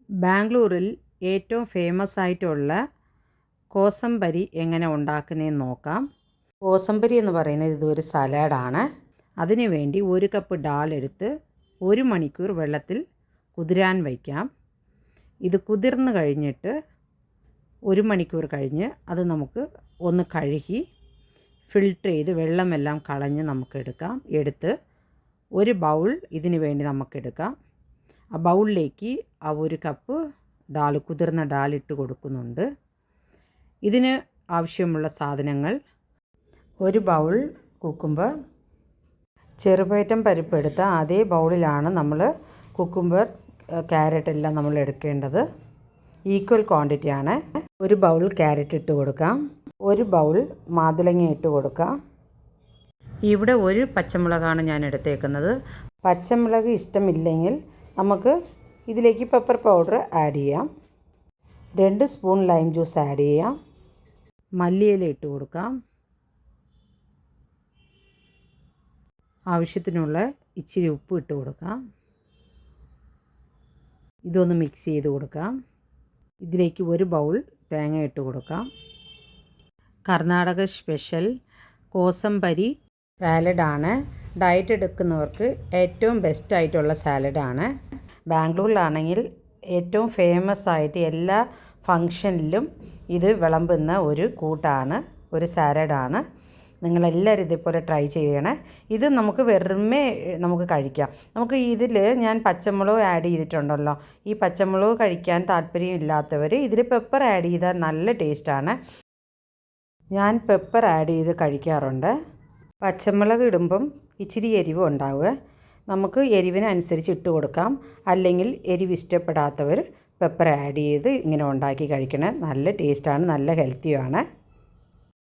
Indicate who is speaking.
Speaker 1: ബാംഗ്ലൂരിൽ ഏറ്റവും ഫേമസ് ആയിട്ടുള്ള കോസംബരി എങ്ങനെ ഉണ്ടാക്കുന്നതെന്ന് നോക്കാം. കോസംബരി എന്ന് പറയുന്നത് ഇതൊരു സലാഡാണ്. അതിനു വേണ്ടി 1 കപ്പ് ഡാൽ എടുത്ത് 1 മണിക്കൂർ വെള്ളത്തിൽ കുതിരാൻ വയ്ക്കാം. ഇത് കുതിർന്ന് കഴിഞ്ഞിട്ട് 1 മണിക്കൂർ കഴിഞ്ഞ് അത് നമുക്ക് ഒന്ന് കഴുകി ഫിൽട്ടർ ചെയ്ത് വെള്ളമെല്ലാം കളഞ്ഞ് നമുക്കെടുക്കാം. എടുത്ത് ഒരു ബൗൾ ഇതിനു വേണ്ടി നമുക്കെടുക്കാം. ആ ബൗളിലേക്ക് ആ 1 കപ്പ് കുതിർന്ന ഡാൽ ഇട്ട് കൊടുക്കുന്നുണ്ട്. ഇതിന് ആവശ്യമുള്ള സാധനങ്ങൾ: 1 ബൗൾ കുക്കുംബർ. ചെറുപയറ്റം പരിപ്പ് എടുത്ത അതേ ബൗളിലാണ് നമ്മൾ കുക്കുംബർ, ക്യാരറ്റ് എല്ലാം നമ്മൾ എടുക്കേണ്ടത്. ഈക്വൽ ക്വാണ്ടിറ്റിയാണ്. 1 ബൗൾ ക്യാരറ്റ് ഇട്ട് കൊടുക്കാം. 1 ബൗൾ മാതുളങ്ങ ഇട്ട് കൊടുക്കാം. ഇവിടെ 1 പച്ചമുളകാണ് ഞാൻ എടുത്തേക്കുന്നത്. പച്ചമുളക് ഇഷ്ടമില്ലെങ്കിൽ നമുക്ക് ഇതിലേക്ക് പെപ്പർ പൗഡർ ആഡ് ചെയ്യാം. 2 സ്പൂൺ ലൈം ജ്യൂസ് ആഡ് ചെയ്യാം. മല്ലിയില ഇട്ട് കൊടുക്കാം. ആവശ്യത്തിനുള്ള ഇച്ചിരി ഉപ്പ് ഇട്ട് കൊടുക്കാം. ഇതൊന്ന് മിക്സ് ചെയ്ത് കൊടുക്കാം. ഇതിലേക്ക് 1 ബൗൾ തേങ്ങ ഇട്ട് കൊടുക്കാം. കർണാടക സ്പെഷ്യൽ കോസംബരി സാലഡാണ്. ഡയറ്റ് എടുക്കുന്നവർക്ക് ഏറ്റവും ബെസ്റ്റ് ആയിട്ടുള്ള സാലഡാണ്. ബാംഗ്ലൂരിലാണെങ്കിൽ ഏറ്റവും ഫേമസ് ആയിട്ട് എല്ലാ ഫങ്ഷനിലും ഇത് വിളമ്പുന്ന ഒരു കൂട്ടാണ്, ഒരു സാലഡാണ്. നിങ്ങളെല്ലാവരും ഇതേപോലെ ട്രൈ ചെയ്യണേ. ഇത് നമുക്ക് വെറുമേ നമുക്ക് കഴിക്കാം. നമുക്ക് ഇതിൽ ഞാൻ പച്ചമുളക് ആഡ് ചെയ്തിട്ടുണ്ടല്ലോ. ഈ പച്ചമുളക് കഴിക്കാൻ താല്പര്യം ഇല്ലാത്തവർ ഇതിൽ പെപ്പർ ആഡ് ചെയ്താൽ നല്ല ടേസ്റ്റാണ്. ഞാൻ പെപ്പർ ആഡ് ചെയ്ത് കഴിക്കാറുണ്ട്. പച്ചമുളക് ഇടുമ്പം ഇച്ചിരി എരിവ് ഉണ്ടാവുക. നമുക്ക് എരിവിനനുസരിച്ച് ഇട്ട് കൊടുക്കാം. അല്ലെങ്കിൽ എരിവ് ഇഷ്ടപ്പെടാത്തവർ പെപ്പർ ആഡ് ചെയ്ത് ഇങ്ങനെ ഉണ്ടാക്കി കഴിക്കണേ. നല്ല ടേസ്റ്റാണ്, നല്ല ഹെൽത്തിയുമാണ്.